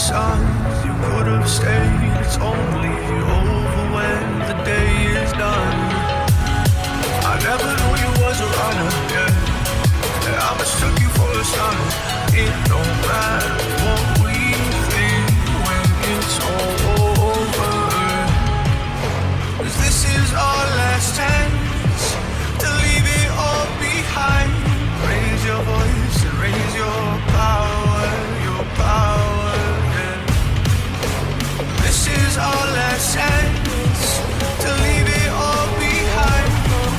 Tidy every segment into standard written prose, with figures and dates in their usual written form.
signs you could have stayed. It's only over when the day is done. I never knew you was a runner, yeah. I mistook you for a son. It don't matter what we think when it's all over. 'Cause this is our last chance to leave it all behind. Raise your voice and raise your power, yeah. This is our last chance to leave it all behind.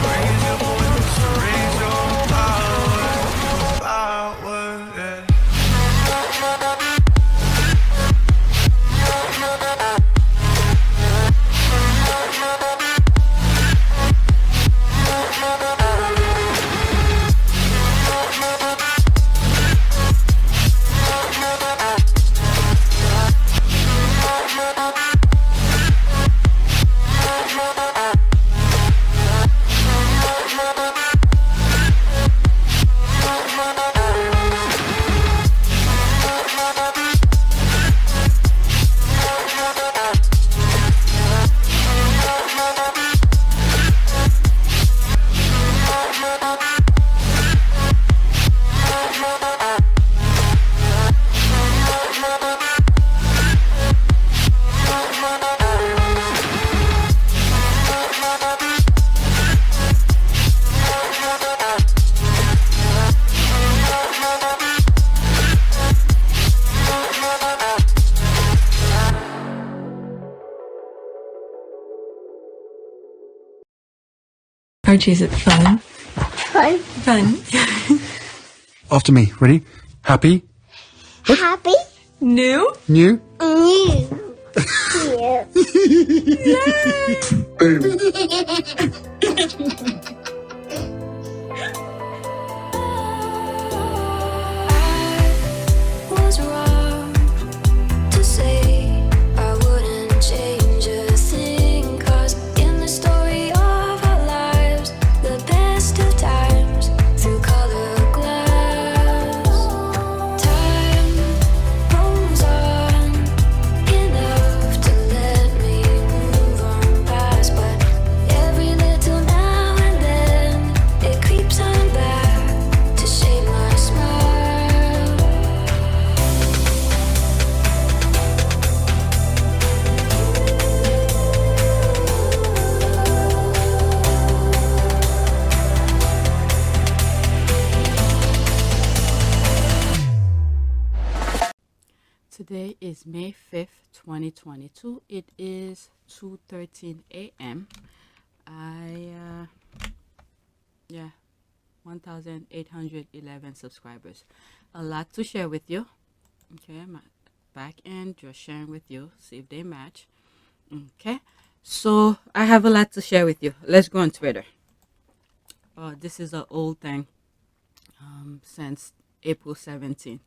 Raise your voice and raise your power, yeah. Archie, is it fun? Fun. Fun. After me. Ready? Happy? Happy. New? New? New. Was wrong to say I wouldn't change a thing, 'cause in the story of our lives, the best of times through colored glass, time rolls on enough to let me move on past, but every little now and then it creeps on back to shape my smile. Today is May 5th, 2022. It is 2:13 a.m. Yeah, 1,811 subscribers. A lot to share with you. Okay, my back end just sharing with you, see if they match. Okay, so I have a lot to share with you. Let's go on Twitter. This is an old thing since April 17th.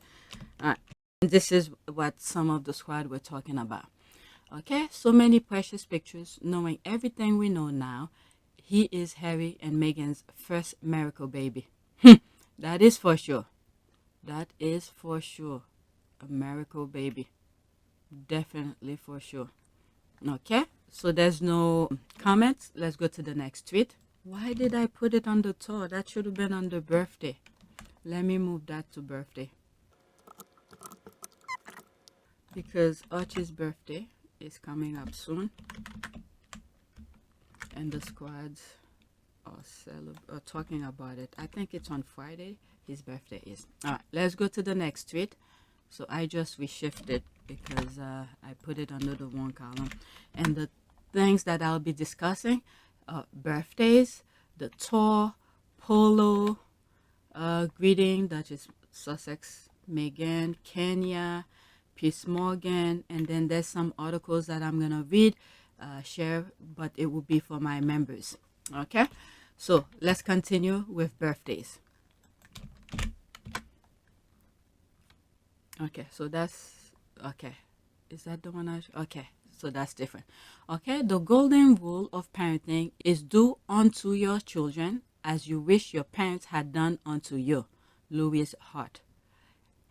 This is what some of the squad were talking about. Okay, so many precious pictures, knowing everything we know now. He is Harry and Meghan's first miracle baby. That is for sure. That is for sure. A miracle baby. Definitely for sure. Okay, so there's no comments. Let's go to the next tweet. Why did I put it on the tour? That should have been on the birthday. Let me move that to birthday. Because Archie's birthday is coming up soon, and the squads are talking about it. I think it's on Friday. His birthday is. All right, let's go to the next tweet. So I just reshifted because I put it under the one column, and the things that I'll be discussing: birthdays, the tour, polo, greeting, that is Sussex, Meghan, Kenya, Piers Morgan, and then there's some articles that I'm gonna read, share, but it will be for my members. Okay, so let's continue with birthdays. Okay, so that's okay. Is that the one okay? So that's different. Okay, the golden rule of parenting is do unto your children as you wish your parents had done unto you. Louis Hart.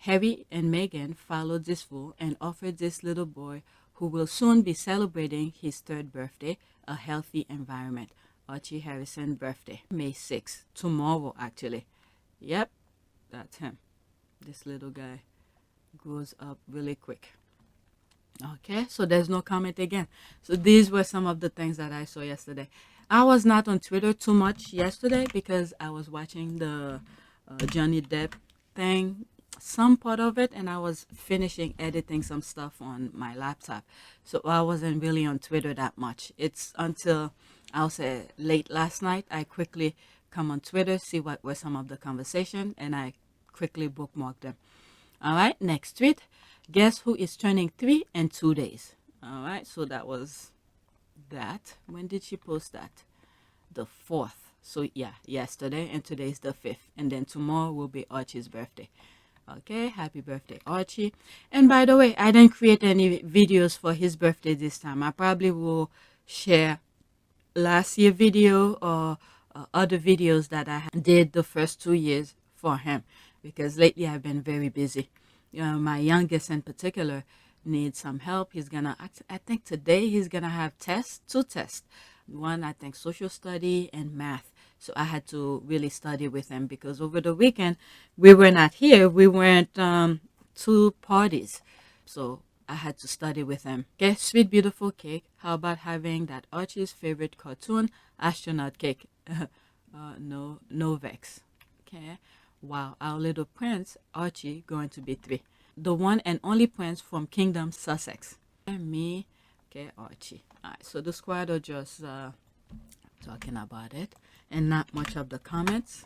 Harry and Meghan followed this rule and offered this little boy, who will soon be celebrating his third birthday, a healthy environment. Archie Harrison's birthday, May 6th, tomorrow actually. Yep, that's him. This little guy grows up really quick. Okay, so there's no comment again. So these were some of the things that I saw yesterday. I was not on Twitter too much yesterday because I was watching the Johnny Depp thing, some part of it, and I was finishing editing some stuff on my laptop. So I wasn't really on Twitter that much. It's until, I'll say, late last night, I quickly come on Twitter, see what were some of the conversation, and I quickly bookmarked them. All right, next tweet. Guess who is turning 3 in 2 days? All right, so that was that. When did she post that? The 4th. So yeah, yesterday, and today's the 5th. And then tomorrow will be Archie's birthday. Okay, happy birthday, Archie. And by the way, I didn't create any videos for his birthday this time. I probably will share last year video or other videos that I did the first 2 years for him, because lately I've been very busy. My youngest in particular needs some help. He's gonna, I think today he's gonna have two tests. One, I think, social study and math. So I had to really study with him because over the weekend we were not here. We went to parties. So I had to study with him. Okay, sweet, beautiful cake. How about having that Archie's favorite cartoon, astronaut cake? No vex. Okay. Wow, our little prince, Archie, going to be 3. The one and only prince from Kingdom Sussex. And me, okay, Archie. All right, so the squad are just talking about it and not much of the comments.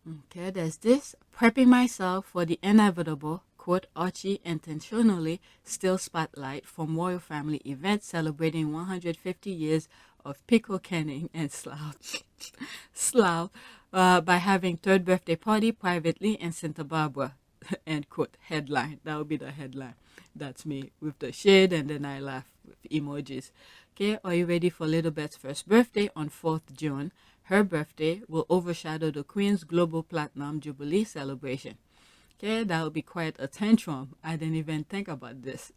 Okay, there's this. Prepping myself for the inevitable, quote, Archie intentionally steal spotlight from royal family event celebrating 150 years of pickle canning and slough. By having third birthday party privately in Santa Barbara, end quote, headline. That would be the headline. That's me with the shade, and then I laugh with emojis. Okay, are you ready for Little Bet's first birthday on 4th June? Her birthday will overshadow the Queen's Global Platinum Jubilee celebration. Okay, that would be quite a tantrum. I didn't even think about this.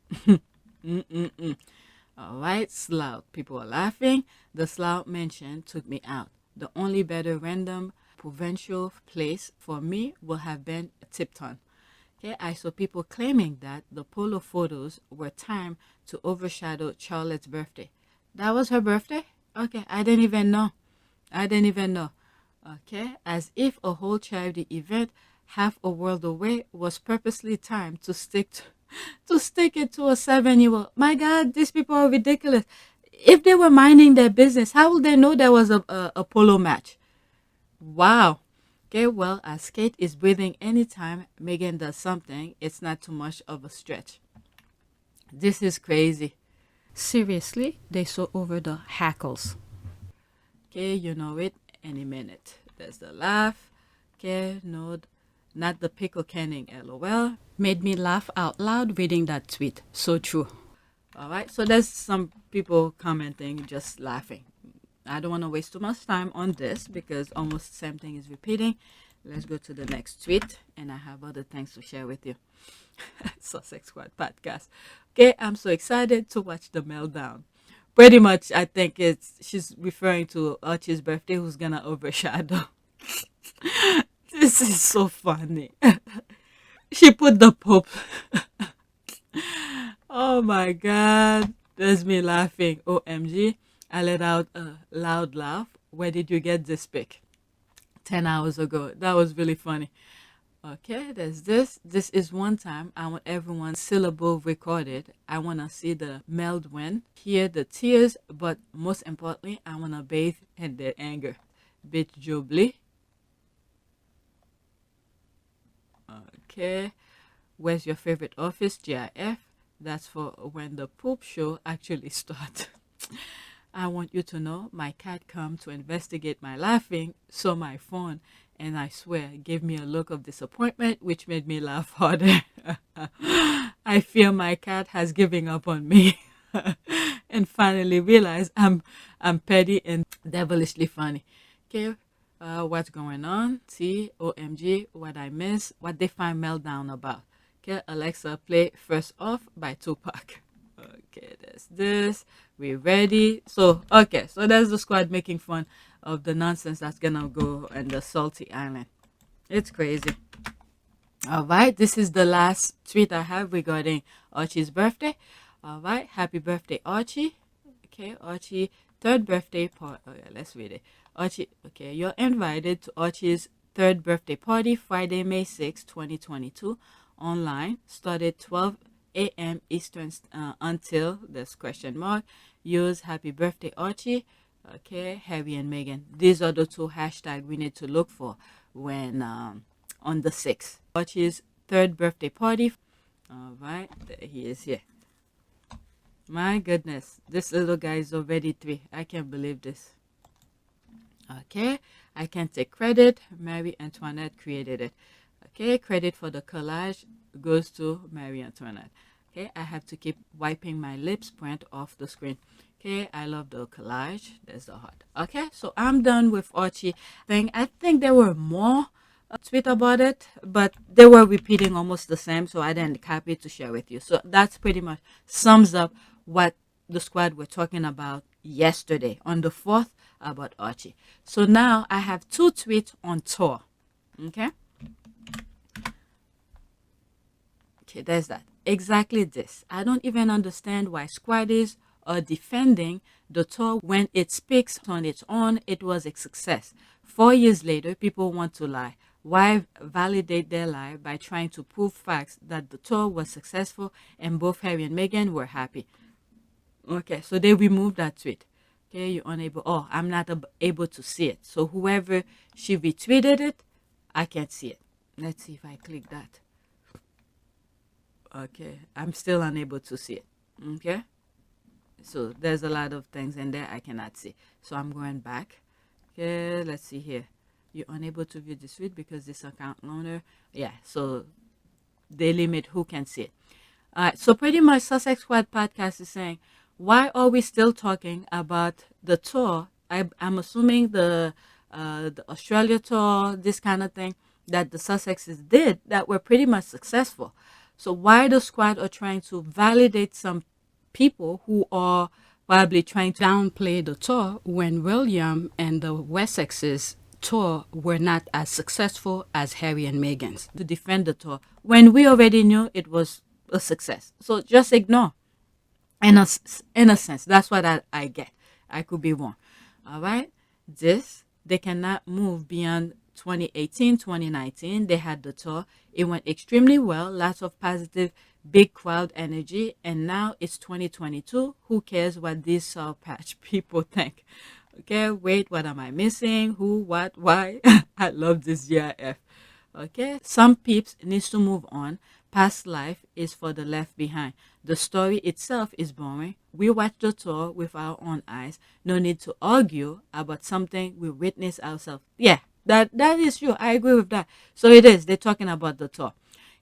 All right, slough. People are laughing. The slough mention took me out. The only better random provincial place for me will have been Tipton. Okay, I saw people claiming that the polo photos were timed to overshadow Charlotte's birthday. That was her birthday? Okay, I didn't even know. Okay, as if a whole charity event half a world away was purposely timed to stick it to a 7-year-old. My God, these people are ridiculous. If they were minding their business, how would they know there was a polo match? Wow. Okay, well, as Kate is breathing anytime Meghan does something, it's not too much of a stretch. This is crazy. Seriously, they saw over the hackles. Okay, you know it, any minute. There's the laugh. Okay, no, not the pickle canning, LOL. Made me laugh out loud reading that tweet. So true. All right, so there's some people commenting, just laughing. I don't want to waste too much time on this because almost the same thing is repeating. Let's go to the next tweet, and I have other things to share with you. Sussex Squad podcast. Okay, I'm so excited to watch the meltdown. Pretty much, I think she's referring to Archie's birthday, who's gonna overshadow. This is so funny. She put the Pope. Oh my God, there's me laughing. OMG. I let out a loud laugh. Where did you get this pic? 10 hours ago. That was really funny. Okay, there's this. This is one time I want everyone's syllable recorded. I want to see the meld wind, hear the tears, but most importantly, I want to bathe in their anger. Bitch Jubilee. Okay. Where's your favorite office? GIF. That's for when the poop show actually starts. I want you to know my cat come to investigate my laughing, saw my phone, and I swear gave me a look of disappointment, which made me laugh harder. I fear my cat has given up on me and finally realized I'm petty and devilishly funny. Okay, what's going on? See, OMG, what I miss, what they find meltdown about. Okay, Alexa, play First Off by Tupac. Okay, there's this. We ready? So, okay, so there's the squad making fun of the nonsense that's gonna go on the salty island. It's crazy. All right, this is the last tweet I have regarding Archie's birthday. All right, happy birthday, Archie. Okay, Archie, third birthday party. Oh, yeah, let's read it. Archie, okay, you're invited to Archie's third birthday party Friday, May 6, 2022, online. Started 12 a.m. Eastern until this question mark. Use happy birthday, Archie. Okay, Harry and Meghan. These are the two hashtags we need to look for when on the 6th. Archie's third birthday party. All right, there he is here. My goodness, this little guy is already 3. I can't believe this. Okay, I can take credit. Marie Antoinette created it. Okay, credit for the collage goes to Marie Antoinette. Okay, I have to keep wiping my lips print off the screen. Okay, I love the collage. There's the heart. Okay, so I'm done with Archie thing. I think there were more tweet about it, but they were repeating almost the same, so I didn't copy it to share with you. So that's pretty much sums up what the squad were talking about yesterday on the 4th about Archie. So now I have 2 tweets on tour. Okay, there's that. Exactly this. I don't even understand why squaddies are defending the tour when it speaks on its own. It was a success. 4 years later, people want to lie. Why validate their lie by trying to prove facts that the tour was successful and both Harry and Meghan were happy? Okay, so they removed that tweet. Okay, you're unable. Oh, I'm not able to see it. So whoever she retweeted it, I can't see it. Let's see if I click that. Okay, I'm still unable to see it. Okay, so there's a lot of things in there I cannot see. So I'm going back. Okay, let's see here. You're unable to view this tweet because this account owner. Yeah, so they limit who can see it. All right, so pretty much Sussex Squad podcast is saying, why are we still talking about the tour? I'm assuming the Australia tour, this kind of thing that the Sussexes did that were pretty much successful. So why the squad are trying to validate some people who are probably trying to downplay the tour when William and the Wessexes tour were not as successful as Harry and Meghan's, to defend the tour when we already knew it was a success. So just ignore. In a sense, that's what I get. I could be wrong. All right. They cannot move beyond 2018, 2019. They had the tour. It went extremely well. Lots of positive, big crowd energy. And now it's 2022. Who cares what these Sour Patch people think? Okay, wait, what am I missing? Who, what, why? I love this GIF. Okay, some peeps needs to move on. Past life is for the left behind. The story itself is boring. We watch the tour with our own eyes. No need to argue about something we witness ourselves. Yeah, that is true. I agree with that. So it is. They're talking about the tour.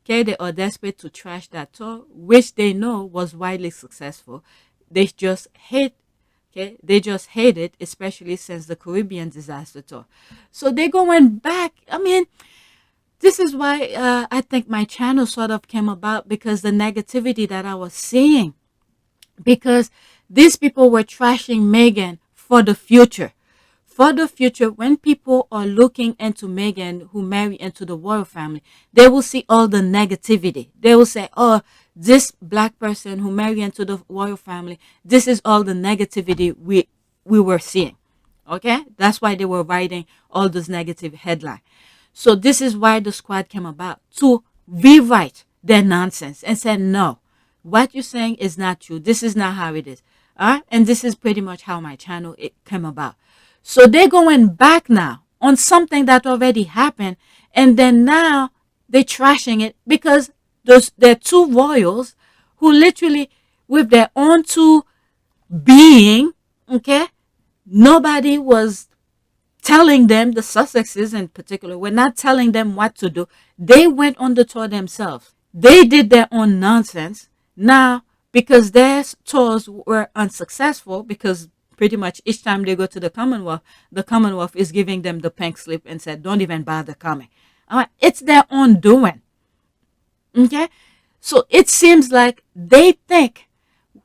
Okay, they are desperate to trash that tour, which they know was widely successful. They just hate. Okay, they just hate it, especially since the Caribbean disaster tour. So they're going back. I mean, this is why I think my channel sort of came about, because the negativity that I was seeing. Because these people were trashing Meghan for the future. For the future, when people are looking into Meghan, who marry into the royal family, they will see all the negativity. They will say, oh, this black person who married into the royal family, this is all the negativity we were seeing. Okay? That's why they were writing all those negative headlines. So this is why the squad came about, to rewrite their nonsense and say, no, what you're saying is not true. This is not how it is. And this is pretty much how my channel came about. So they're going back now on something that already happened, and then now they're trashing it because they're two royals who literally, with their own two being, okay, nobody was telling them, the Sussexes in particular, were not telling them what to do. They went on the tour themselves. They did their own nonsense. Now, because their tours were unsuccessful, because pretty much each time they go to the Commonwealth is giving them the pink slip and said, don't even bother coming. All right, it's their own doing. Okay? So it seems like they think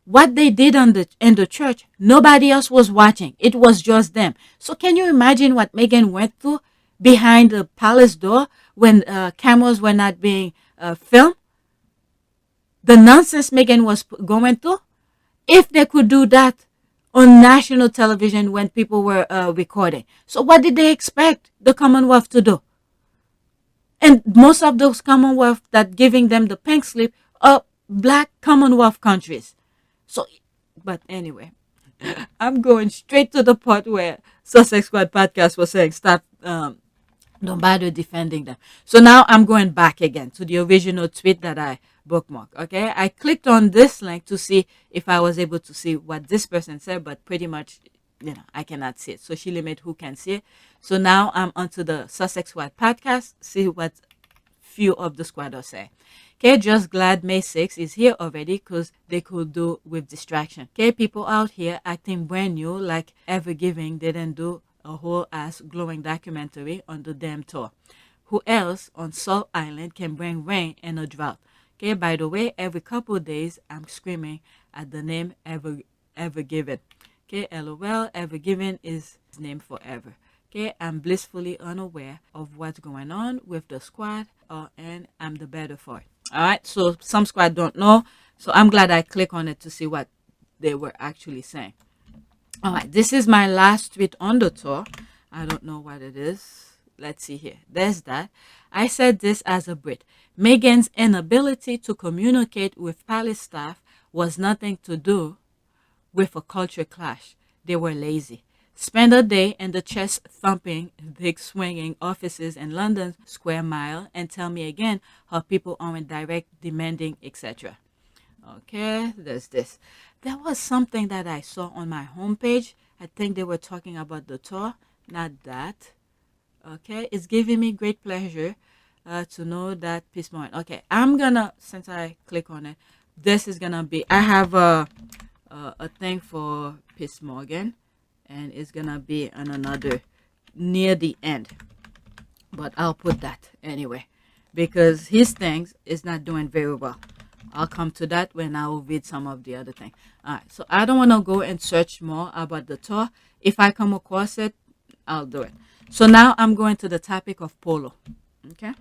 what they did in the church, nobody else was watching. It was just them. So can you imagine what Meghan went through behind the palace door when cameras were not being filmed? The nonsense Meghan was going through. If they could do that on national television when people were recording, so what did they expect the Commonwealth to do? And most of those Commonwealth that giving them the pink slip are black Commonwealth countries. So, but anyway, I'm going straight to the part where Sussex Squad Podcast was saying, stop, don't bother defending them. So now I'm going back again to the original tweet that I bookmarked. Okay, I clicked on this link to see if I was able to see what this person said, but pretty much, I cannot see it. So she limit who can see it. So now I'm onto the Sussex Squad Podcast, see what few of the squatters say. Okay, just glad May 6th is here already because they could do with distraction. Okay, people out here acting brand new like Ever Giving didn't do a whole ass glowing documentary on the damn tour. Who else on Salt Island can bring rain and a drought? Okay, by the way, every couple of days I'm screaming at the name Ever Given. Okay, LOL, Ever Given is named forever. Okay, I'm blissfully unaware of what's going on with the squad, and I'm the better for it. All right, so some squad don't know, so I'm glad I click on it to see what they were actually saying. All right, this is my last tweet on the tour. I don't know what it is. Let's see here. There's that. I said this as a Brit. Meghan's inability to communicate with palace staff was nothing to do with a culture clash. They were lazy. Spend a day in the chest-thumping, big-swinging offices in London's Square Mile and tell me again how people aren't direct, demanding, etc. Okay, there's this. There was something that I saw on my homepage. I think they were talking about the tour. Not that. Okay, it's giving me great pleasure to know that Peace Morgan. Okay, I'm gonna, since I click on it, this is gonna be, I have a thing for Peace Morgan. And it's gonna be on another near the end, but I'll put that anyway because his things is not doing very well. I'll come to that when I will read some of the other thing. All right, so I don't want to go and search more about the tour. If I come across it, I'll do it. So now I'm going to the topic of polo. Okay.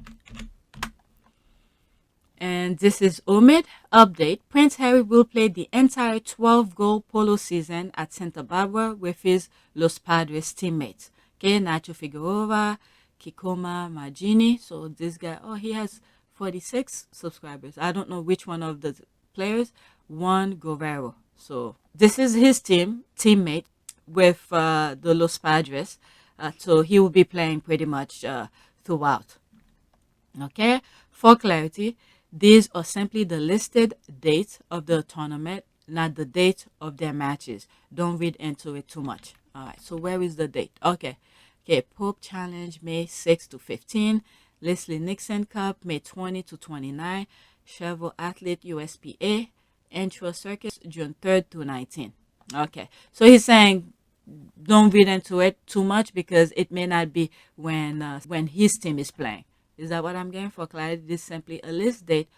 And this is Omid update. Prince Harry will play the entire 12-goal polo season at Santa Barbara with his Los Padres teammates. Okay, Nacho Figueroa, Kikoma Magini. So this guy, he has 46 subscribers. I don't know which one of the players. Juan Guerrero. So this is his teammate with the Los Padres. So he will be playing pretty much throughout. Okay, for clarity, these are simply the listed dates of the tournament, not the date of their matches. Don't read into it too much. All right, so where is the date? Okay, Pope Challenge, May 6 to 15. Leslie Nixon Cup, May 20 to 29. Chevrolet Athlete USPA. Intro Circus, June 3rd to 19. Okay, so he's saying don't read into it too much because it may not be when his team is playing. Is that what I'm getting for clarity? This is simply a list date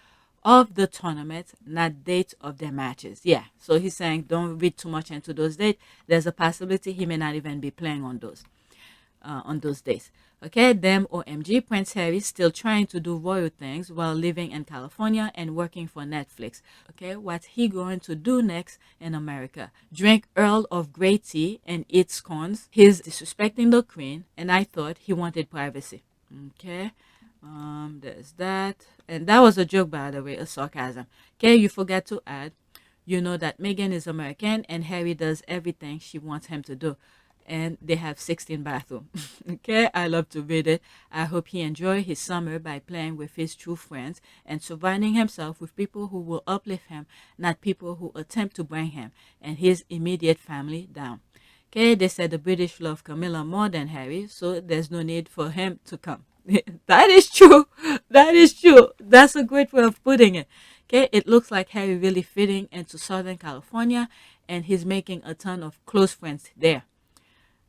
of the tournament, not date of their matches. Yeah, so he's saying don't read too much into those dates. There's a possibility he may not even be playing on those days. Okay, them OMG, Prince Harry still trying to do royal things while living in California and working for Netflix. Okay, what's he going to do next in America? Drink Earl of Grey tea and eat scones. He's disrespecting the Queen, and I thought he wanted privacy. Okay. There's that. And that was a joke, by the way, a sarcasm. Okay, you forgot to add, that Meghan is American and Harry does everything she wants him to do. And they have 16 bathrooms. Okay, I love to read it. I hope he enjoy his summer by playing with his true friends and surrounding himself with people who will uplift him, not people who attempt to bring him and his immediate family down. Okay, they said the British love Camilla more than Harry, so there's no need for him to come. That is true. That is true. That's a great way of putting it. Okay, it looks like Harry really fitting into Southern California and he's making a ton of close friends there.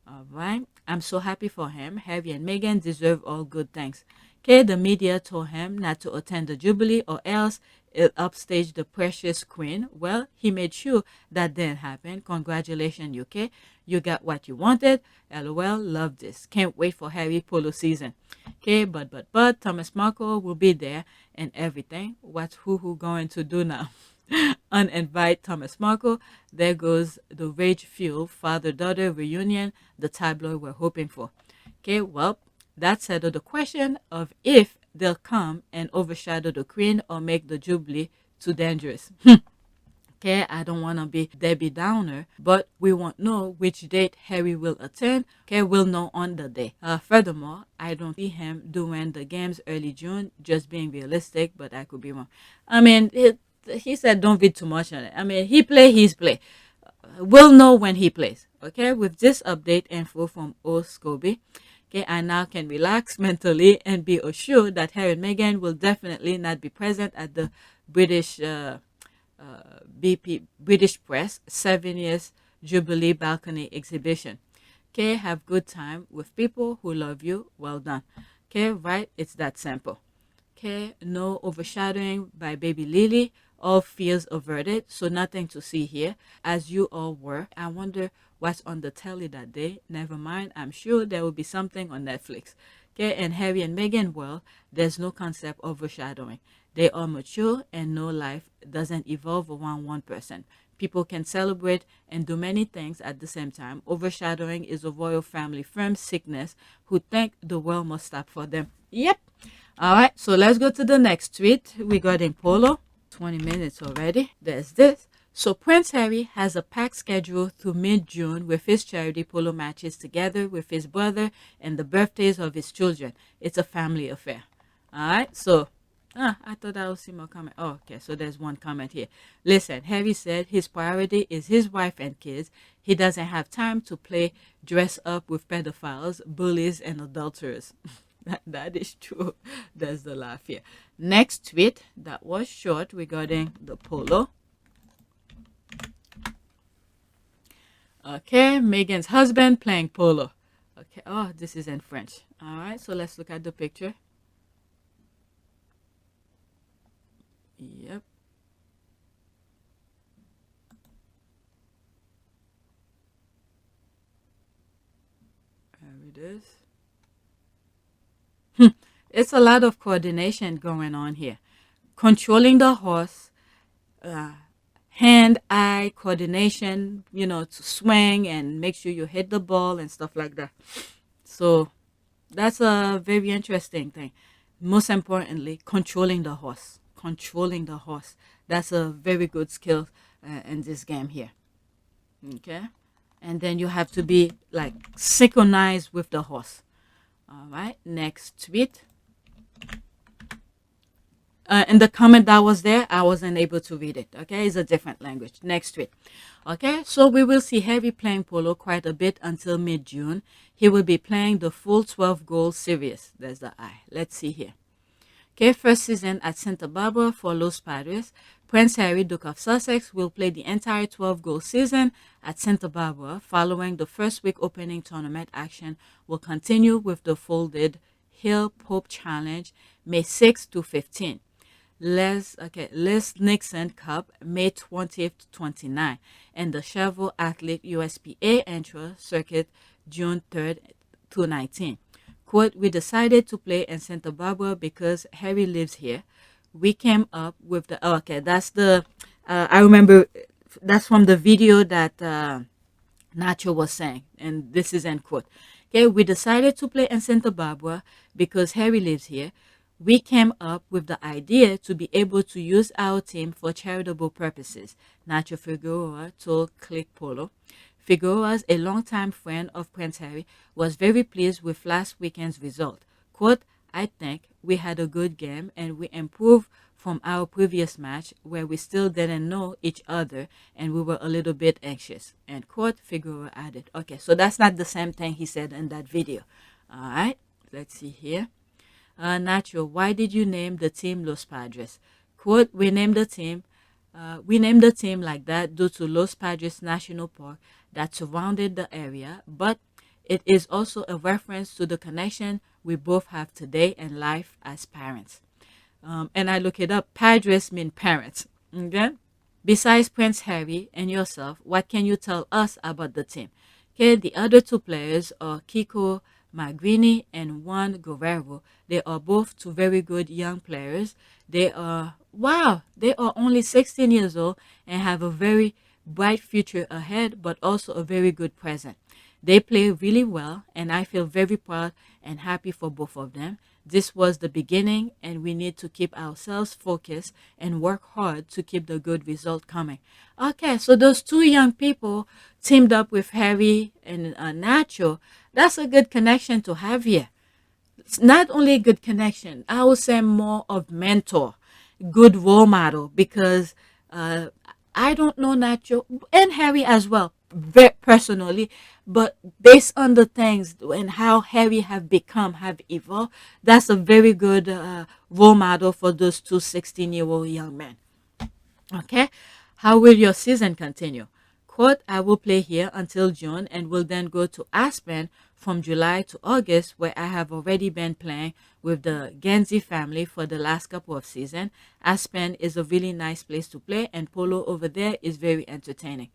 All right. I'm so happy for him. Harry and Meghan deserve all good things. Okay, the media told him not to attend the Jubilee or else it upstaged the precious queen. Well, he made sure that didn't happen. Congratulations, UK. You got what you wanted. LOL, love this. Can't wait for Harry polo season. Okay, but Thomas Markle will be there and everything. What's who going to do now? Uninvite Thomas Markle. There goes the rage fuel father-daughter reunion the tabloid were hoping for. Okay, well, that settled the question of if they'll come and overshadow the queen or make the jubilee too dangerous. Okay, I don't want to be Debbie Downer, but we won't know which date Harry will attend. Okay, we'll know on the day. Furthermore, I don't see him doing the games early June, just being realistic, but I could be wrong. I mean, he said don't read too much on it. I mean, he play, he's play. We'll know when he plays. Okay, with this update info from O. Scobie, okay, I now can relax mentally and be assured that Harry and Meghan will definitely not be present at the British Press 7 years Jubilee balcony exhibition. Okay, have good time with people who love you. Well done. Okay, right? It's that simple. Okay, no overshadowing by baby Lily. All fears averted, so nothing to see here, as you all were. I wonder what's on the telly that day. Never mind, I'm sure there will be something on Netflix. Okay, and Harry and Meghan, well, there's no concept of overshadowing. They are mature and no life doesn't evolve around one person. People can celebrate and do many things at the same time. Overshadowing is a royal family firm sickness who think the world must stop for them. Yep. All right, so let's go to the next tweet regarding polo. 20 minutes already. There's this. So Prince Harry has a packed schedule through mid-June with his charity polo matches together with his brother and the birthdays of his children. It's a family affair. All right, so I thought I would see more comment. Oh, okay, so there's one comment here. Listen, Harry said his priority is his wife and kids. He doesn't have time to play dress up with pedophiles, bullies, and adulterers. That is true. There's the laugh here. Next tweet that was short regarding the polo. Okay, Meghan's husband playing polo. Okay, oh, this is in French. All right, so let's look at the picture. Yep. There it is. It's a lot of coordination going on here. Controlling the horse, hand-eye coordination, to swing and make sure you hit the ball and stuff like that. So that's a very interesting thing. Most importantly, controlling the horse. Controlling the horse. That's a very good skill in this game here. Okay? And then you have to be like synchronized with the horse. All right, next tweet. In the comment that was there, I wasn't able to read it. Okay, it's a different language. Next tweet. Okay, so we will see Harry playing polo quite a bit until mid-June. He will be playing the full 12-goal series. There's the I. Let's see here. Okay, first season at Santa Barbara for Los Padres. Prince Harry, Duke of Sussex, will play the entire 12-goal season at Santa Barbara. Following the first week opening tournament action will continue with the folded Hill Pope Challenge May 6 to 15. Les Nixon Cup May 20th to 29, and the Chevrolet Athlete USPA Intro Circuit June 3rd to 19. Quote, we decided to play in Santa Barbara because Harry lives here. We came up with the, that's the, I remember that's from the video that Nacho was saying, and this is end quote. Okay, we decided to play in Santa Barbara because Harry lives here. We came up with the idea to be able to use our team for charitable purposes, Nacho Figueroa told Click Polo. Figueroa, a longtime friend of Prince Harry, was very pleased with last weekend's result. Quote, I think we had a good game and we improved from our previous match where we still didn't know each other and we were a little bit anxious. End quote, Figueroa added. Okay, so that's not the same thing he said in that video. All right, let's see here. Nacho, why did you name the team Los Padres? Quote, we named the team like that due to Los Padres National Park that surrounded the area, but it is also a reference to the connection we both have today in life as parents. and I look it up. Padres mean parents. Okay. Besides Prince Harry and yourself, what can you tell us about the team? Okay, the other two players are Kiko Magrini and Juan Guerrero. They are both two very good young players. They are, wow, they are only 16 years old and have a very bright future ahead, but also a very good present. They play really well, and I feel very proud and happy for both of them. This was the beginning, and we need to keep ourselves focused and work hard to keep the good result coming. Okay, so those two young people teamed up with Harry and Nacho. That's a good connection to have here. It's not only a good connection, I would say more of mentor, good role model, because uh, I don't know Nacho and Harry as well, very personally, but based on the things and how Harry have become, have evolved, that's a very good role model for those two 16-year-old young men. Okay, how will your season continue? Quote, I will play here until June and will then go to Aspen from July to August, where I have already been playing with the Genzi family for the last couple of seasons. Aspen is a really nice place to play, and polo over there is very entertaining.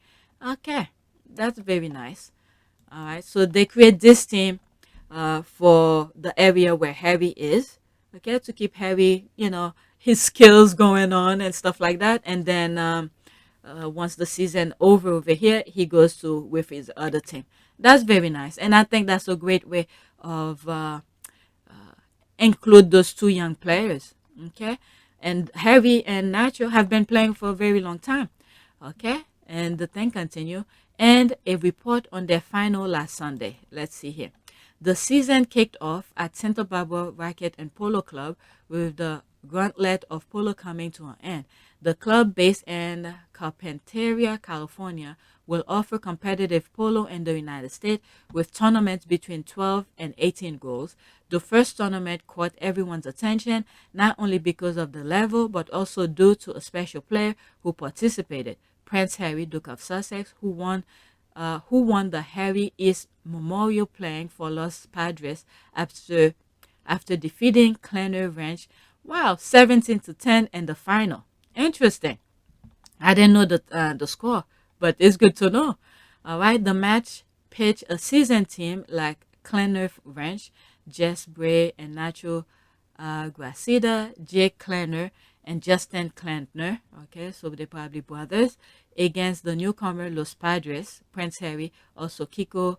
Okay, that's very nice. All right, so they create this team for the area where Harry is, okay, to keep Harry, his skills going on and stuff like that. And then once the season over here, he goes to with his other team. That's very nice, and I think that's a great way of include those two young players. Okay, and Harry and Nacho have been playing for a very long time. Okay, and the thing continue. And a report on their final last Sunday. Let's see here. The season kicked off at Santa Barbara Racket and Polo Club with the gauntlet of polo coming to an end. The club, based in Carpinteria, California, will offer competitive polo in the United States with tournaments between 12 and 18 goals. The first tournament caught everyone's attention, not only because of the level, but also due to a special player who participated, Prince Harry, Duke of Sussex, who won the Harry East Memorial playing for Los Padres after defeating Kleiner Ranch, 17-10 in the final. Interesting. I didn't know the score, but it's good to know. All right, the match pitched a seasoned team like Kleiner Ranch, Jess Bray and Nacho Gracida, Jake Kleiner, and Justin Klantner, okay, so they're probably brothers, against the newcomer Los Padres, Prince Harry, also Kiko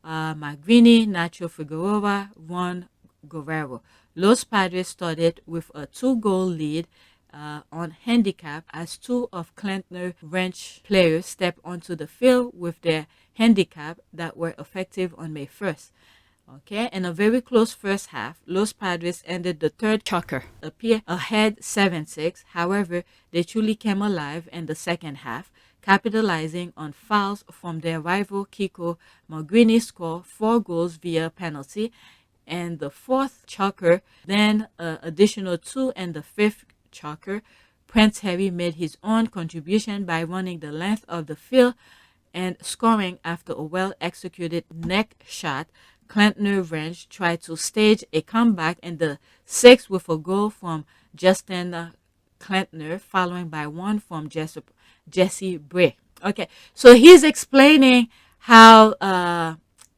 Magrini, Nacho Figueroa, Juan Guerrero. Los Padres started with a 2-goal lead on handicap as two of Klantner Ranch players stepped onto the field with their handicap that were effective on May 1st. Okay, in a very close first half, Los Padres ended the third choker, appear ahead 7-6. However, they truly came alive in the second half, capitalizing on fouls from their rival Kiko Magrini scored 4 goals via penalty, and the fourth choker, then additional 2 in the fifth choker. Prince Harry made his own contribution by running the length of the field and scoring after a well-executed neck shot. Klantner Ranch tried to stage a comeback in the sixth with a goal from Justin Klantner, following by one from Jesse Bray. Okay, so he's explaining how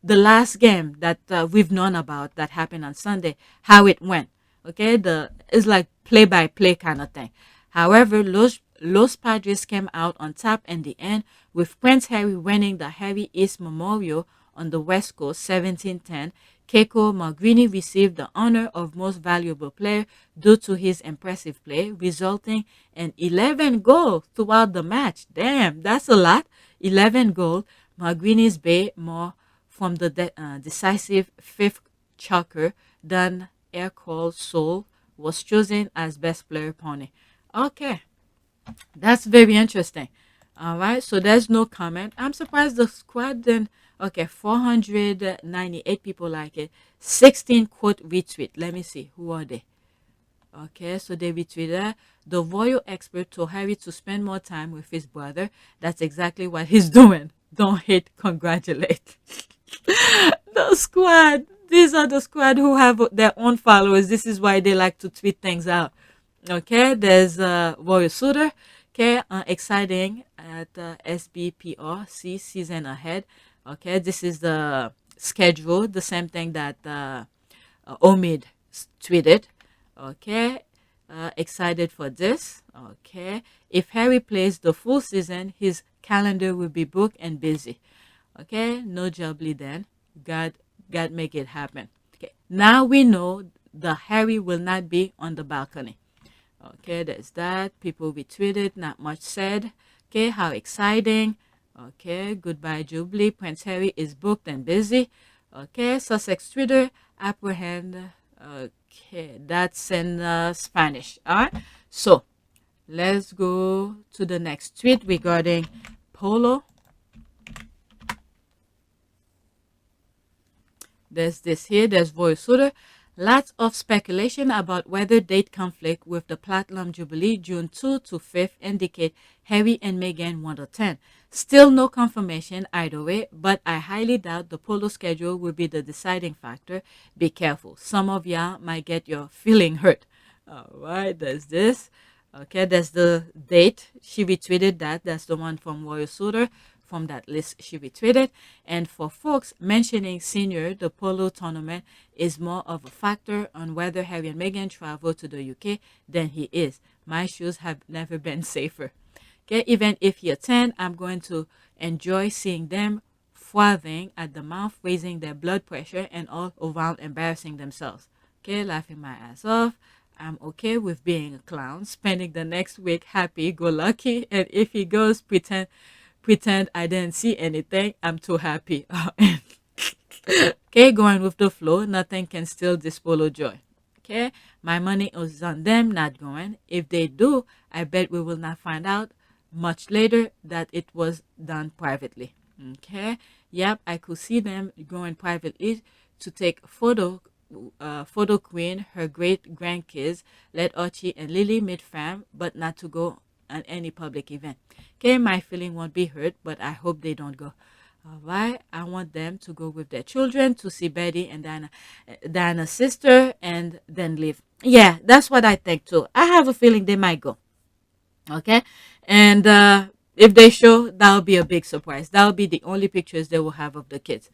the last game that we've known about that happened on Sunday, how it went. Okay, it's like play-by-play kind of thing. However, Los Padres came out on top in the end, with Prince Harry winning the Harry East Memorial on the West Coast 17-10. Keiko Magrini received the honor of most valuable player due to his impressive play, resulting in 11 goals throughout the match. Damn, that's a lot. 11 goals. Magrini's bay more from the decisive fifth choker than Aircall Soul was chosen as best player pony. Okay, that's very interesting. All right, so there's no comment. I'm surprised the squad didn't. Okay, 498 people like it. 16 quote retweet. Let me see. Who are they? Okay, so they retweeted. The royal expert told Harry to spend more time with his brother. That's exactly what he's doing. Don't hate, congratulate. The squad. These are the squad who have their own followers. This is why they like to tweet things out. Okay, there's Royal Suitor. Okay, exciting at SBPRC season ahead. Okay, this is the schedule, the same thing that Omid tweeted. Okay, excited for this. Okay, if Harry plays the full season, his calendar will be booked and busy. Okay, no jubbly then. God make it happen. Okay, now we know the Harry will not be on the balcony. Okay, there's that. People retweeted, not much said. Okay, how exciting. Okay, goodbye Jubilee. Prince Harry is booked and busy. Okay, Sussex Twitter, apprehend. Okay, that's in Spanish. All right, so let's go to the next tweet regarding Polo. There's this here, there's Voice Suitor. Lots of speculation about whether date conflict with the Platinum Jubilee June 2 to 5th indicate Harry and Meghan won't attend. Still no confirmation either way, but I highly doubt the polo schedule will be the deciding factor. Be careful. Some of y'all might get your feeling hurt. All right, there's this. Okay, that's the date. She retweeted that. That's the one from Royal Suitor. From that list she retweeted. And for folks mentioning senior, the polo tournament is more of a factor on whether Harry and Meghan travel to the UK than he is. My shoes have never been safer. Okay, even if he attend, I'm going to enjoy seeing them frothing at the mouth, raising their blood pressure, and all around embarrassing themselves. Okay, laughing my ass off. I'm okay with being a clown, spending the next week happy go lucky, and if he goes pretend I didn't see anything. I'm too happy. Okay, going with the flow. Nothing can steal this polo joy. Okay, my money is on them not going. If they do, I bet we will not find out much later that it was done privately. Okay, yep, I could see them going privately to take photo queen, her great grandkids, let Archie and Lily meet fam, but not to go on any public event. Okay, my feeling won't be hurt, but I hope they don't go. All right, I want them to go with their children to see Betty and Diana's sister, and then leave. Yeah, that's what I think too. I have a feeling they might go. Okay, and if they show, that'll be a big surprise. That'll be the only pictures they will have of the kids.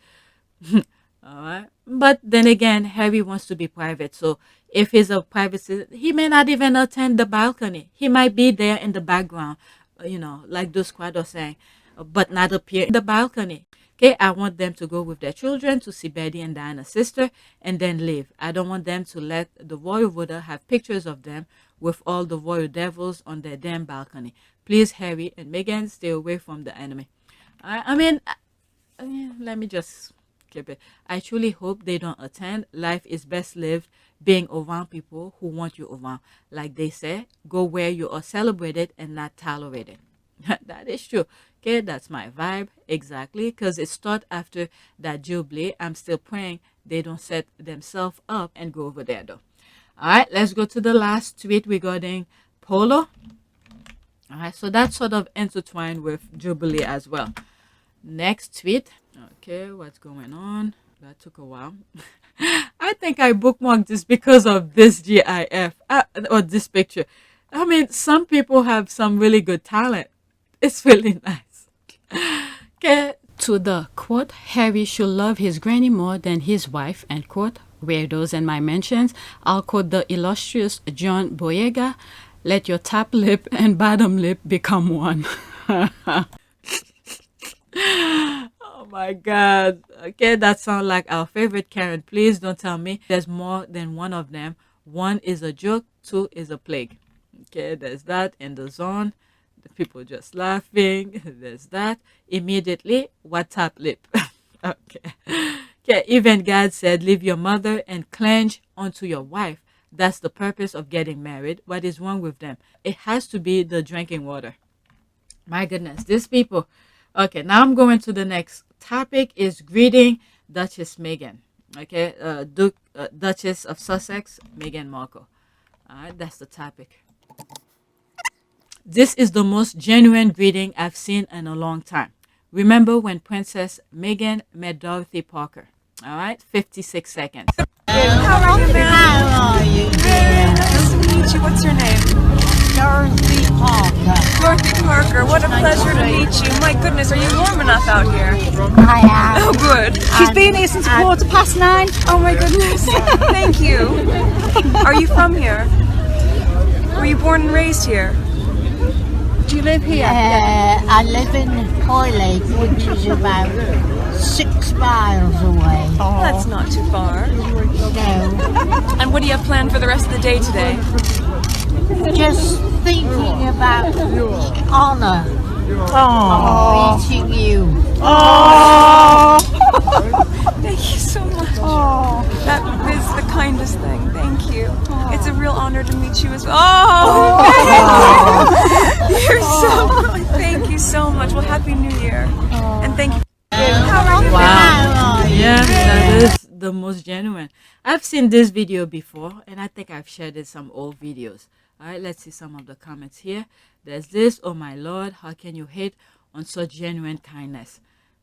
All right, but then again, Harry wants to be private, so if he's a private citizen, he may not even attend the balcony. He might be there in the background, like the squad was saying, but not appear in the balcony. Okay, I want them to go with their children to see Betty and Diana's sister and then leave. I don't want them to let the royal voter have pictures of them with all the royal devils on their damn balcony. Please, Harry and Meghan, stay away from the enemy. I mean, let me just keep it. I truly hope they don't attend. Life is best lived being around people who want you around. Like they say, go where you are celebrated and not tolerated. That is true. Okay, that's my vibe. Exactly. Because it starts after that jubilee. I'm still praying they don't set themselves up and go over there though. All right, let's go to the last tweet regarding polo. All right, so that's sort of intertwined with jubilee as well. Next tweet. Okay, what's going on? That took a while. I think I bookmarked this because of this GIF or this picture. I mean, some people have some really good talent. It's really nice. Okay. To the quote, Harry should love his granny more than his wife, end quote. Weirdos in my mentions. I'll quote the illustrious John Boyega. Let your top lip and bottom lip become one. Oh my God. Okay, that sounds like our favorite Karen. Please don't tell me there's more than one of them. One is a joke, two is a plague. Okay, there's that in the zone. The people just laughing. There's that. Immediately, what top lip? Okay. Okay, even God said, leave your mother and clench onto your wife. That's the purpose of getting married. What is wrong with them? It has to be the drinking water. My goodness, these people. Okay, now I'm going to the next topic is greeting Duchess Meghan. Okay, Duchess of Sussex, Meghan Markle. All right, that's the topic. This is the most genuine greeting I've seen in a long time. Remember when Princess Meghan met Dorothy Parker? All right, 56 seconds. How are you, dear? Nice to meet meet you. What's your name? Dorothy Parker. Dorothy Parker. What a pleasure to meet you. My goodness, are you warm enough out here? I am. Oh, good. She's been here since 9:15. Oh my goodness. Thank you. Are you from here? Were you born and raised here? Do you live here? I live in Hoylake, which is about 6 miles away. That's not too far. No, And what do you have planned for the rest of the day today? just thinking about the honour of meeting you. Thank you so much. That is the kindest thing. Thank you. It's a real honor to meet you as well. You're so. Thank you so much. Well, Happy New Year, and thank you. How are you? Wow. Yeah, that is the most genuine. I've seen this video before, and I think I've shared it some old videos. All right, let's see some of the comments here. There's this. Oh my Lord, how can you hate on such genuine kindness?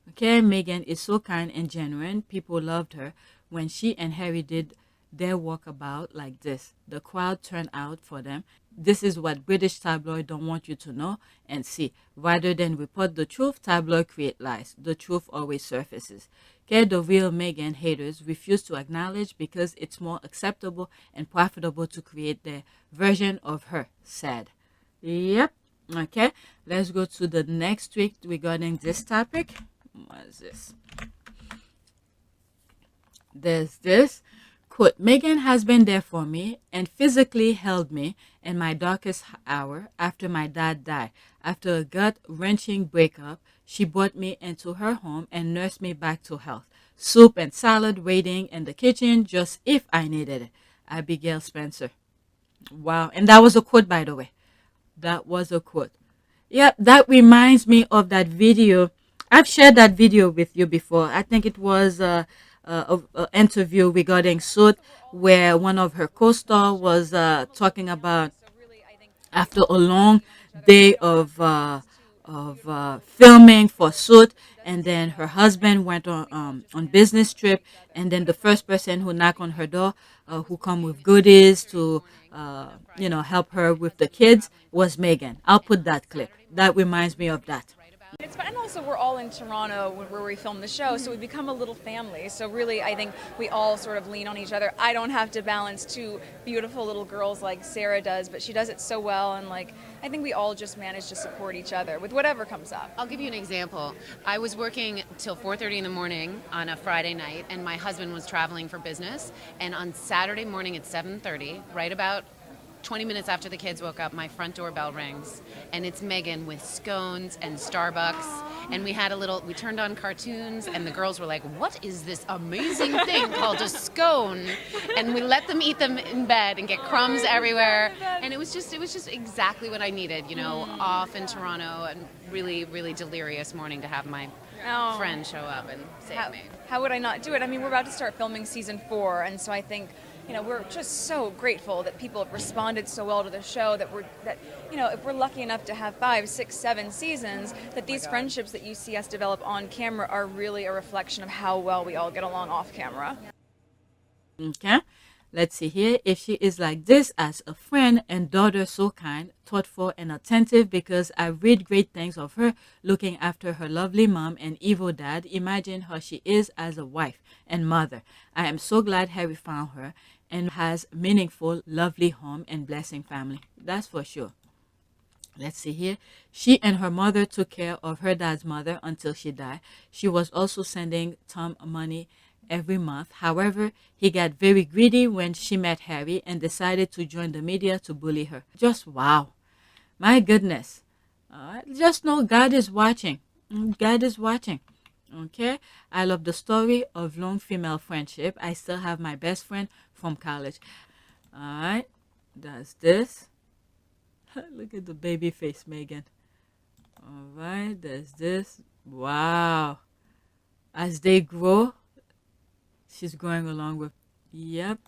Okay, Meghan is so kind and genuine. People loved her when she and Harry did their walkabout like this. The crowd turned out for them. This is what British tabloid don't want you to know and see. Rather than report the truth, tabloid create lies. The truth always surfaces. Okay, the real Meghan haters refuse to acknowledge because it's more acceptable and profitable to create their version of her. Sad. Yep. Okay, let's go to the next tweet regarding this topic. What is this? There's this quote: Meghan has been there for me and physically held me in my darkest hour after my dad died. After a gut-wrenching breakup, she brought me into her home and nursed me back to health. Soup and salad waiting in the kitchen just if I needed it. Abigail Spencer. Wow. And that was a quote, by the way. That was a quote. Yeah, that reminds me of that video. I've shared that video with you before. I think it was a interview regarding Suit, where one of her co-stars was talking about after a long day of filming for Suit, and then her husband went on business trip, and then the first person who knocked on her door, who come with goodies to help her with the kids, was Meghan. I'll put that clip. That reminds me of that. It's fun, and also we're all in Toronto where we film the show, so we become a little family. So really, I think we all sort of lean on each other. I don't have to balance two beautiful little girls like Sarah does, but she does it so well, and I think we all just manage to support each other with whatever comes up. I'll give you an example. I was working till 4:30 in the morning on a Friday night, and my husband was traveling for business. And on Saturday morning at 7:30, right about 20 minutes after the kids woke up, my front doorbell rings, and it's Meghan with scones and Starbucks, and we turned on cartoons, and the girls were like, what is this amazing thing called a scone? And we let them eat them in bed and get crumbs everywhere, and it was just exactly what I needed, off in Toronto, and really, really delirious morning to have my friend show up and save me. How would I not do it? I mean, we're about to start filming season 4, and so I think we're just so grateful that people have responded so well to the show that if we're lucky enough to have 5, 6, 7 seasons, that these friendships that you see us develop on camera are really a reflection of how well we all get along off camera. Okay, let's see here. If she is like this as a friend and daughter, so kind, thoughtful, and attentive, because I read great things of her looking after her lovely mom and evil dad, imagine how she is as a wife and mother. I am so glad Harry found her and has meaningful, lovely home and blessing family. That's for sure. Let's see here. She and her mother took care of her dad's mother until she died. She was also sending Tom money every month. However, he got very greedy when she met Harry and decided to join the media to bully her. Just wow. My goodness. Just know God is watching. God is watching. Okay, I love the story of long female friendship. I still have my best friend from college. All right, that's this. Look at the baby face, Meghan. All right, there's this. Wow. As they grow, she's going along with, yep.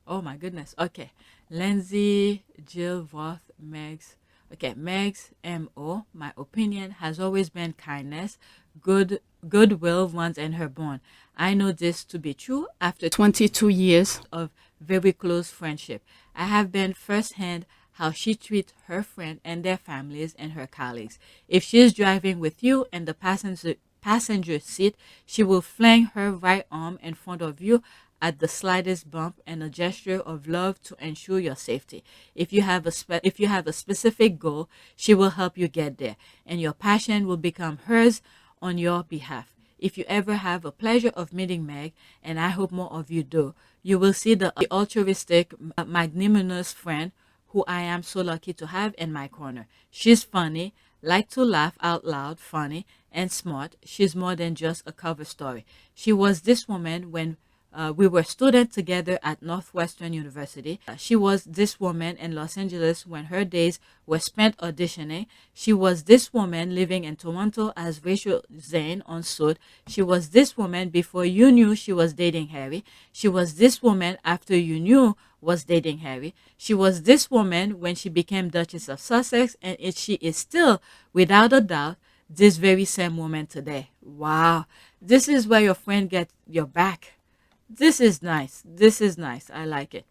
Oh my goodness. Okay, Lindsay, Jill, Roth, Megs. Okay, Meg's MO, my opinion, has always been kindness, goodwill runs in her bone. I know this to be true after 22 years of very close friendship. I have been firsthand how she treats her friend and their families and her colleagues. If she is driving with you and the passenger seat, she will fling her right arm in front of you at the slightest bump and a gesture of love to ensure your safety. If you have a specific goal, she will help you get there, and your passion will become hers on your behalf. If you ever have a pleasure of meeting Meg, and I hope more of you do, you will see the altruistic, magnanimous friend who I am so lucky to have in my corner. She's funny, like to laugh out loud, funny, and smart. She's more than just a cover story. She was this woman when we were students together at Northwestern University. She was this woman in Los Angeles when her days were spent auditioning. She was this woman living in Toronto as Rachel Zane on Suit. She was this woman before you knew she was dating Harry. She was this woman after you knew was dating Harry. She was this woman when she became Duchess of Sussex, and she is still, without a doubt, this very same woman today. Wow. This is where your friend gets your back. This is nice. This is nice. I like it.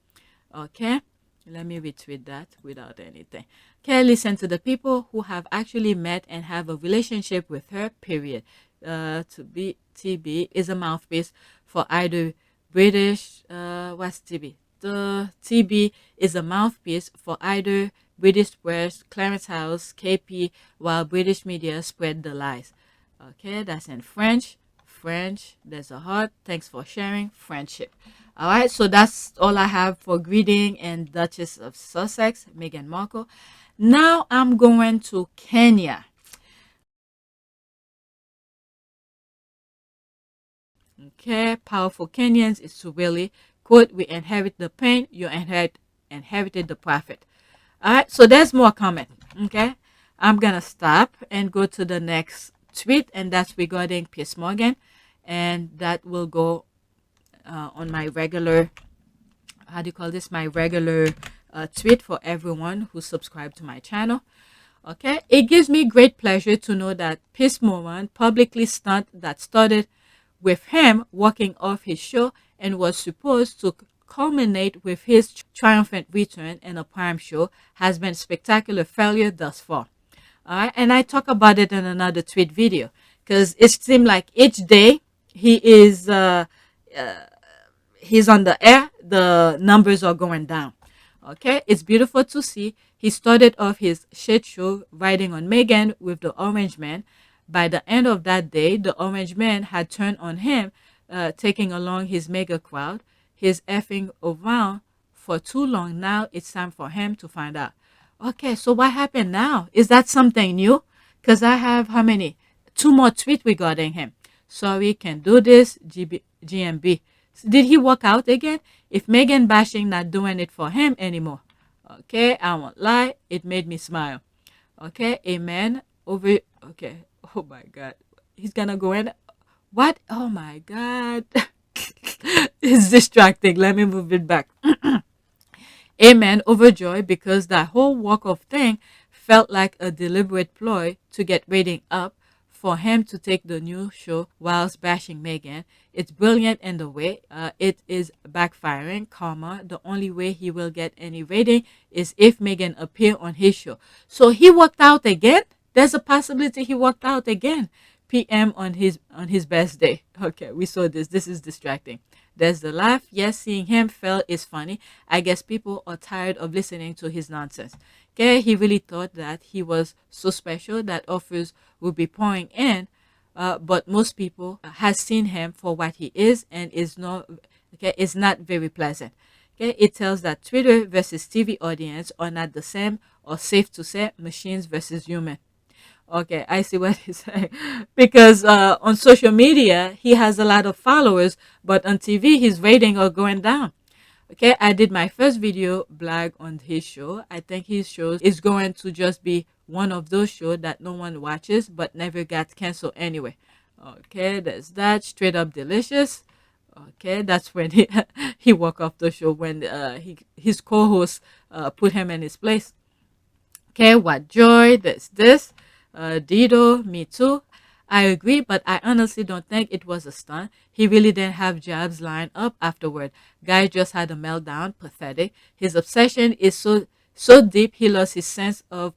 Okay. Let me retweet that without anything. Okay. Listen to the people who have actually met and have a relationship with her, period. TB is a mouthpiece for either British, what's TB? The TB is a mouthpiece for either British press, Clarence House, KP, while British media spread the lies. Okay, that's in French. French, there's a heart. Thanks for sharing. Friendship. All right, so that's all I have for greeting and Duchess of Sussex, Meghan Markle. Now I'm going to Kenya. Okay, powerful Kenyans is to really quote, we inherit the pain, you inherited the profit. All right, so there's more comment. Okay, I'm gonna stop and go to the next tweet, and that's regarding Piers Morgan, and that will go on my regular, how do you call this, my regular tweet for everyone who subscribed to my channel. Okay, it gives me great pleasure to know that Piers Morgan publicly stunt that started with him walking off his show and was supposed to culminate with his triumphant return in a prime show has been spectacular failure thus far. All right, and I talk about it in another tweet video because it seemed like each day he is he's on the air, the numbers are going down. Okay, it's beautiful to see. He started off his shit show riding on Meghan with the Orange Man. By the end of that day, the Orange Man had turned on him, taking along his mega crowd. He's effing around for too long now. It's time for him to find out. Okay, so what happened now? Is that something new? Because I have how many? 2 more tweets regarding him. Sorry, can do this. GMB. Did he walk out again? If Meghan bashing not doing it for him anymore. Okay, I won't lie. It made me smile. Okay, amen. Okay. Oh my God. He's gonna go in. What? Oh my God. It's distracting. Let me move it back. Amen. Overjoyed because that whole walk of thing felt like a deliberate ploy to get rating up for him to take the new show whilst bashing Meghan. It's brilliant in the way. It is backfiring, comma. The only way he will get any rating is if Meghan appear on his show. So he walked out again? There's a possibility he walked out again. PM on his best day. Okay, we saw this. This is distracting. There's the laugh. Yes, seeing him fail is funny. I guess people are tired of listening to his nonsense. Okay, he really thought that he was so special that offers would be pouring in, but most people has seen him for what he is and is not very pleasant. Okay, it tells that Twitter versus TV audience are not the same, or safe to say, machines versus human. Okay, I see what he's saying. Because on social media, he has a lot of followers, but on TV, his rating are going down. Okay, I did my first video blog on his show. I think his show is going to just be one of those shows that no one watches, but never got canceled anyway. Okay, there's that. Straight up delicious. Okay, that's when he walked off the show, when his co-host put him in his place. Okay, what joy. There's this. Dido, me too. I agree, but I honestly don't think it was a stunt. He really didn't have jabs lined up afterward. Guy just had a meltdown. Pathetic. His obsession is so deep he lost his sense of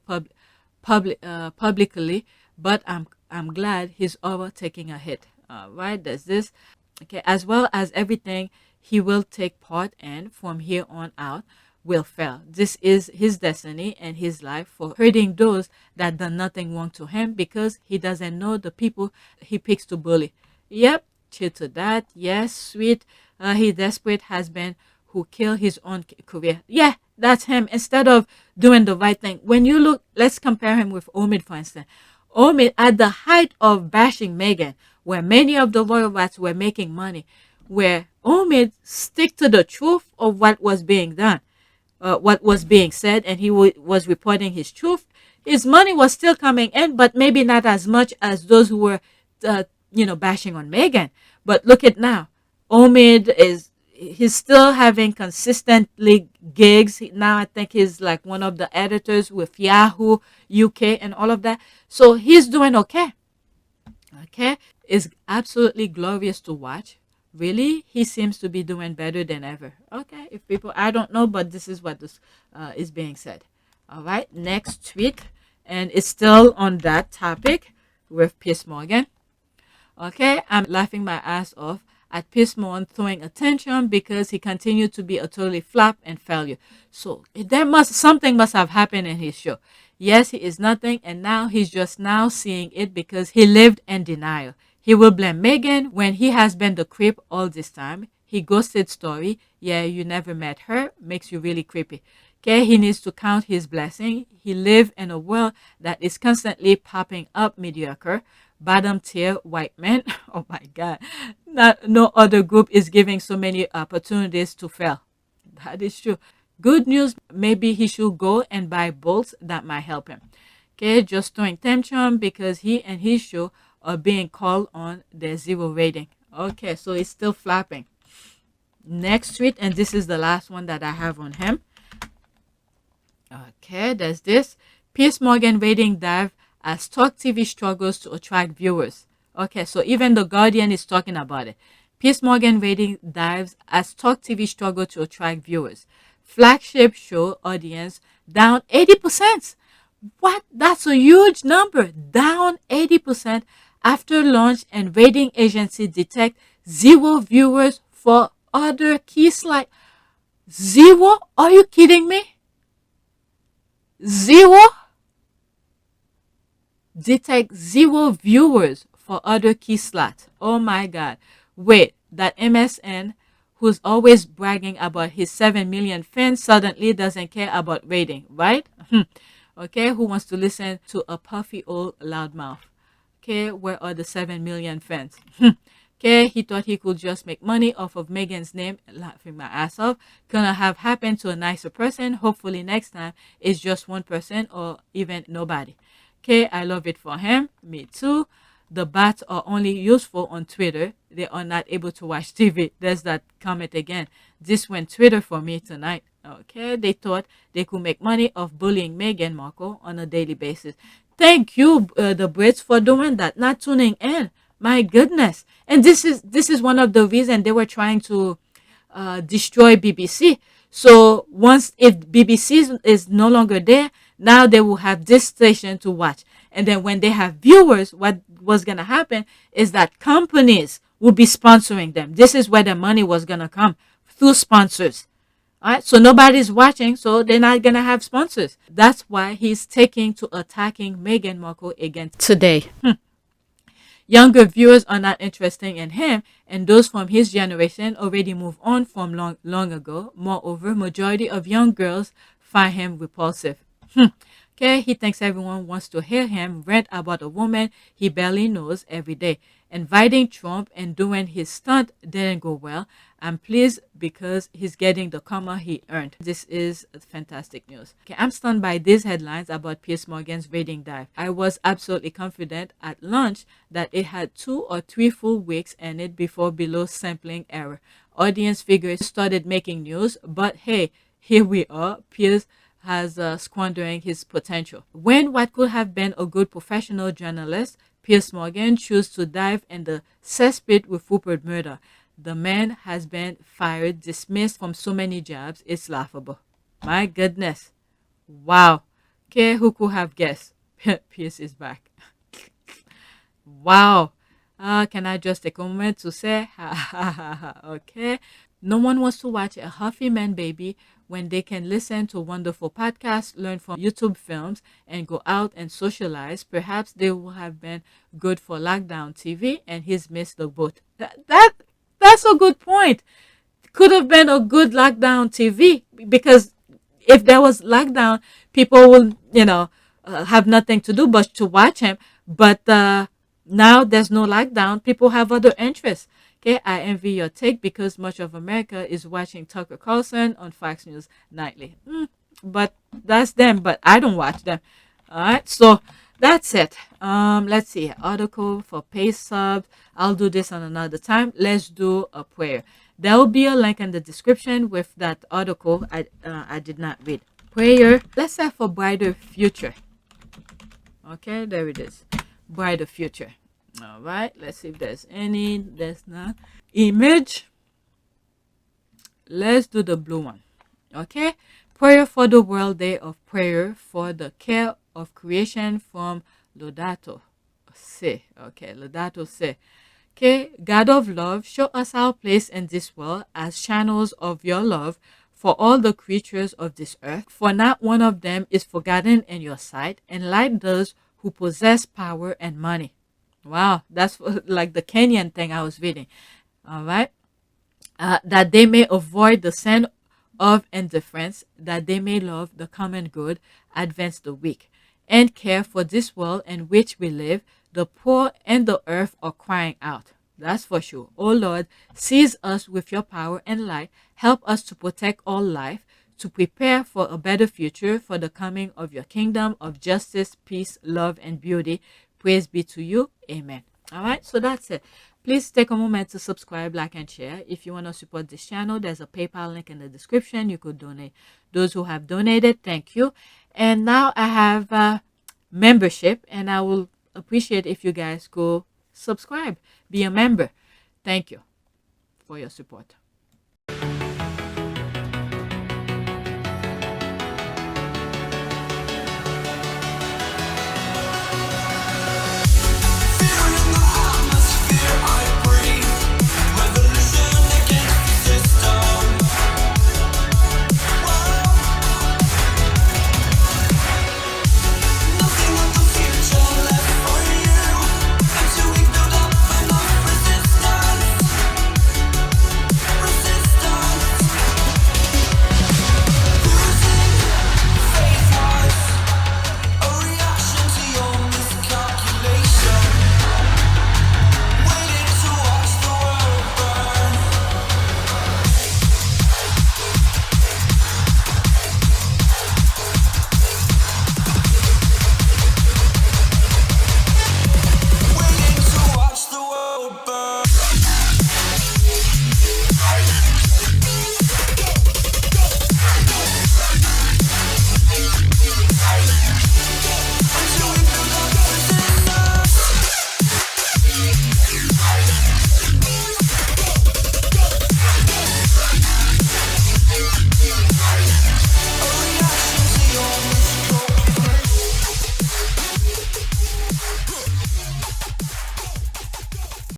publicly. But I'm glad he's over taking a hit. All right, there's this. Okay, as well as everything he will take part in from here on out will fail. This is his destiny and his life for hurting those that done nothing wrong to him because he doesn't know the people he picks to bully. Yep, cheer to that. Yes, sweet. He desperate has been who killed his own career. Yeah, that's him. Instead of doing the right thing. When you look, let's compare him with Omid, for instance. Omid, at the height of bashing Meghan, where many of the loyal rats were making money, where Omid stick to the truth of what was being done, what was being said, and he was reporting his truth. His money was still coming in, but maybe not as much as those who were, bashing on Meghan. But look at now, Omid he's still having consistently gigs. Now I think he's like one of the editors with Yahoo UK and all of that. So he's doing okay. Okay, it's absolutely glorious to watch. Really, he seems to be doing better than ever. Okay, if people, I don't know, but this is what this is being said. All right, next tweet, and it's still on that topic with Piers Morgan. Okay, I'm laughing my ass off at Piers Morgan throwing attention because he continued to be a totally flop and failure. So something must have happened in his show. Yes, he is nothing, and now he's just now seeing it because he lived in denial. He will blame Meghan when he has been the creep all this time. He ghosted Story. Yeah, you never met her. Makes you really creepy. Okay, he needs to count his blessing. He lives in a world that is constantly popping up mediocre, bottom tier white men. Oh my God. No other group is giving so many opportunities to fail. That is true. Good news, maybe he should go and buy bolts. That might help him. Okay, just throwing tension because he and his show are being called on their 0 rating. Okay, so he's still flapping. Next tweet, and this is the last one that I have on him. Okay, there's this. Piers Morgan rating dive as Talk TV struggles to attract viewers. Okay, so even The Guardian is talking about it. Piers Morgan rating dives as Talk TV struggle to attract viewers. Flagship show audience down 80%. What? That's a huge number. Down 80% after launch, and rating agency detect 0 viewers for other key slide. 0? Are you kidding me? 0? Detect 0 viewers for other key slots. Oh my God. Wait, that MSN, who's always bragging about his 7 million fans, suddenly doesn't care about rating, right? Okay, who wants to listen to a puffy old loudmouth? Okay, where are the 7 million fans? Okay, he thought he could just make money off of Meghan's name, laughing my ass off. Gonna have happened to a nicer person. Hopefully next time it's just one person or even nobody. Okay, I love it for him. Me too. The bots are only useful on Twitter. They are not able to watch TV. There's that comment again. This went Twitter for me tonight. Okay, they thought they could make money off bullying Meghan Markle on a daily basis. Thank you, the Brits, for doing that, not tuning in. My goodness. And this is one of the reasons they were trying to destroy BBC. So if BBC is no longer there, now they will have this station to watch. And then when they have viewers, what was going to happen is that companies will be sponsoring them. This is where the money was going to come, through sponsors. All right, so nobody's watching, so they're not going to have sponsors. That's why he's taking to attacking Meghan Markle again today. Younger viewers are not interested in him, and those from his generation already moved on from long ago. Moreover, majority of young girls find him repulsive. Okay, he thinks everyone wants to hear him rant about a woman he barely knows every day. Inviting Trump and doing his stunt didn't go well. I'm pleased because he's getting the karma he earned. This is fantastic news. Okay, I'm stunned by these headlines about Piers Morgan's rating dive. I was absolutely confident at launch that it had 2 or 3 full weeks in it before below sampling error. Audience figures started making news, but hey, here we are. Piers has squandering his potential. When what could have been a good professional journalist, Piers Morgan, chose to dive in the cesspit with Rupert Murdoch. The man has been fired, dismissed from so many jobs, it's laughable. My goodness. Wow. Okay, who could have guessed? Piers is back. Wow. Can I just take a moment to say, ha ha ha ha, okay? No one wants to watch a healthy man baby when they can listen to wonderful podcasts, learn from YouTube films, and go out and socialize. Perhaps they would have been good for lockdown TV, and he's missed the boat. That's a good point. Could have been a good lockdown TV, because if there was lockdown, people will, have nothing to do but to watch him. But now there's no lockdown. People have other interests. Okay, I envy your take because much of America is watching Tucker Carlson on Fox News nightly. But that's them. But I don't watch them. All right, so that's it. Let's see. Article for pay subs. I'll do this on another time. Let's do a prayer. There will be a link in the description with that article I did not read. Prayer. Let's say for brighter future. Okay, there it is. Brighter future. All right, let's see if there's any. There's not. Image. Let's do the blue one. Okay. Prayer for the World Day of Prayer for the Care of Creation from Laudato Si. Okay, Laudato Si. Okay, God of love, show us our place in this world as channels of your love for all the creatures of this earth, for not one of them is forgotten in your sight. Enlighten those who possess power and money. Wow, that's like the Kenyan thing I was reading. All right. That they may avoid the sin of indifference, that they may love the common good, advance the weak, and care for this world in which we live. The poor and the earth are crying out. That's for sure. Oh Lord, seize us with your power and light. Help us to protect all life, to prepare for a better future, for the coming of your kingdom of justice, peace, love, and beauty. Praise be to you. Amen. All right, so that's it. Please take a moment to subscribe, like, and share. If you want to support this channel, there's a PayPal link in the description. You could donate. Those who have donated, thank you. And now I have membership, and I will appreciate if you guys go subscribe, be a member. Thank you for your support.